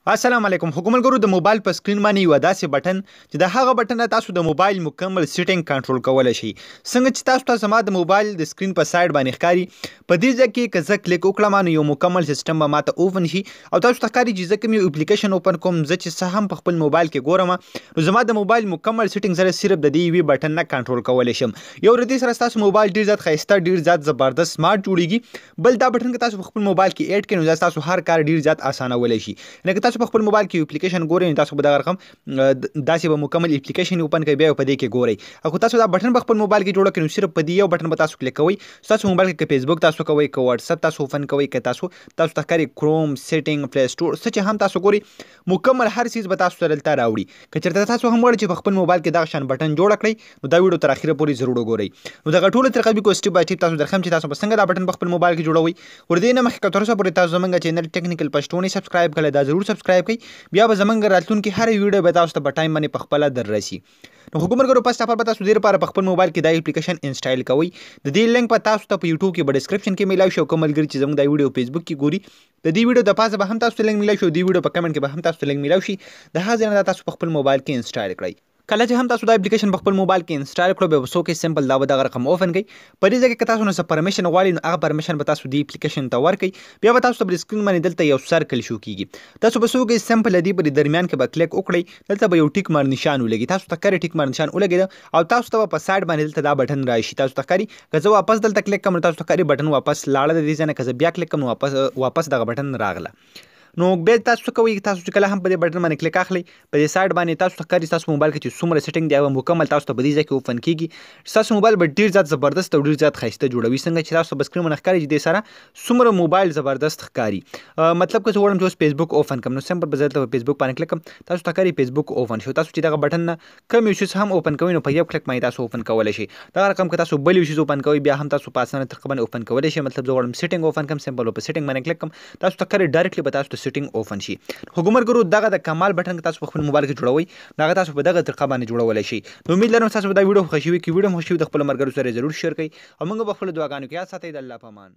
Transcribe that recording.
السلام علیکم. حکومتګرو د موبایل په سکرین باندې یو داسې بټن چې د هغه بټن نه تاسو د موبایل مکمل سیټینګ کنټرول کولی شئ. څنګه چې تاسو ته زما د موبایل د سکرین په سایډ باندې ښکاري، په دې ځای کې که زه کلیک وکړم نو یو مکمل سیسټم به ماته اوپن شي او تاسو ته ښکاري چې زه کوم یو اپلیکیشن اوپن کوم، زه چې څه هم په خپل موبایل کې ګورم نو زما د موبایل مکمل سیټینګ سره صرف د دې یوې بټن نه کنټرول کولی شم. یو د دې سره ستاسو موبایل ډېر زیات ښایسته، ډېر زیات زبردست سمارټ جوړیږي. بل دا بټن که تاسو په خپل موبایل کې ایډ کړئ نو دا ستاسو هر کار ډېر زیات اسانولی شي. لکه تاسو په خپل موبایل کې اپلیکیشن ګورئ نو تاسو به دغه رقم داسې به مکمل اپلیکیشن اوپن کوئ، بیا په دې کې ګورئ. او که تاسو دا بټن په خپل موبایل کې جوړه کړئ نو صرف په دې یو بټن به تاسو کلیک کوئ. تاسو موبایل کې که فیسبوک تاسو کوئ، که واتساپ تاسو اوپن کوئ، که تاسو ته ښکاري کروم، سیټینګ، پلی سټور، څه چې هم تاسو ګورئ مکمل هر چیز به تاسو ته دلته راوړي. که چېرته تاسو هم غواړئ چې په خپل موبایل کې دغه شان بټن جوړه کړئ نو دا ویډیو تر اخره پورې ضرور وګورئ. نو دغه ټوله طریقه به سټیپ بای سټیپ تاسو درښیم چې تاسو به څنګه دا بټن په خپل موبایل کې جوړوئ. ور دې نه مخکې که تر اوسه پورې تاسو زموږ چینل ټیکنیکل پښتو سبسکرایب کړئ، دا ضرور سبسکرایب کړئ، بیا به زموږ راتلونکي هر ویډیو به تاسو ته په ټایم باندې په خپله در رسي. نو حکومتګرو فسټ اف آل به تاسو دې لپاره په خپل موبایل کې دا اپلیکیشن انسټال کوئ. د دې لینک به تاسو ته په یوټیوب کې به ډسکرپشن کې میلاوي شي او کوم ملګري چې زموږ دا ویډیو فیسبوک کې ګوري د دې ویډیو د پاسه به هم تاسو ته لینک میلاوي شي او دې ویډیو په کمنټ کې به هم تاسو ته لینک میلاوي شي. د هغه ځای نه تاسو په خپل موبایل کې انسټال کړئ. کله چې هم تاسو دا اپلیکیشن په خپل موبایل کې انسټال کړو بیا به څو کې سمپل دا به دغه رقم اوپن کړئ. په دې ځای کې که تاسو نه څه پرمیشن غواړئ نو هغه پرمیشن به تاسو دې اپلیکیشن ته ورکړئ. بیا به تاسو ته په سکرین باندې دلته یو سرکل شو کیږي، تاسو به څه وکړئ سمپل دې په درمیان کې به کلیک وکړئ. دلته به یو ټیک مار نشان ولګي، تاسو ته کره ټیک مار نشان ولګېده او تاسو ته په سایډ باندې دلته دا بټن راشي. تاسو ته ښکاري که زه واپس دلته کلیک کوم نو تاسو ته ښکاري بټن واپس لاړه د دې ځای نه، که زه بیا کلیک کوم نو واپس دغه بټن راغله. نو بیا تاسو څه کوئ، تاسو چې کله هم په دې بټن باندې کلیک اخلئ په دې سایډ باندې تاسو ته ښکاري ستاسو موبایل کې چې څومره سیټینګ دی هغه مکمل تاسو ته په دې ځای کې اوپن کېږي. ستاسو موبایل به ډېر زیات زبردست او ډېر زیات ښایسته جوړوي. څنګه چې تاسو په سکرین باندې ښکاري چې دې سره څومره موبایل زبردست ښکاري. مطلب که زه غواړم چې اوس فیسبوک اوپن کړم نو سمپل به زه دلته په فیسبوک باندې کلیک کړم، تاسو ته ښکاري فیسبوک اوپن شو. تاسو چې دغه بټن نه کوم یو شیز هم اوپن کوئ نو په یو کلیک باندې تاسو اوپن کولی شئ. دغه رقم که تاسو بل یو شیز اوپن کوئ بیا هم تاسو په اسانه طریقه باندې اوپن کولی شئ. مطلب زه غواړم سیټینګ اوپن کړم، سمپل په سیټینګ باندې کلیک کړم، تاسو ته ښکاري ډایرکټلی به تاسو ته سیټینګ اوپن شي. حکومتګرو دغه د کمال بټن که تاسو په خپل موبایل کې جوړوئ هغه تاسو په دغه طریقه باندې جوړولی شئ. نو امید لرم تاسو به دا ویډیو خوښ شوي. که ویډیو مو خوښ شوي د خپلو ملګرو سره ضرور شیر کړئ او موږ به خپلو دعاګانو کې یاد ساتئ. د الله په امان.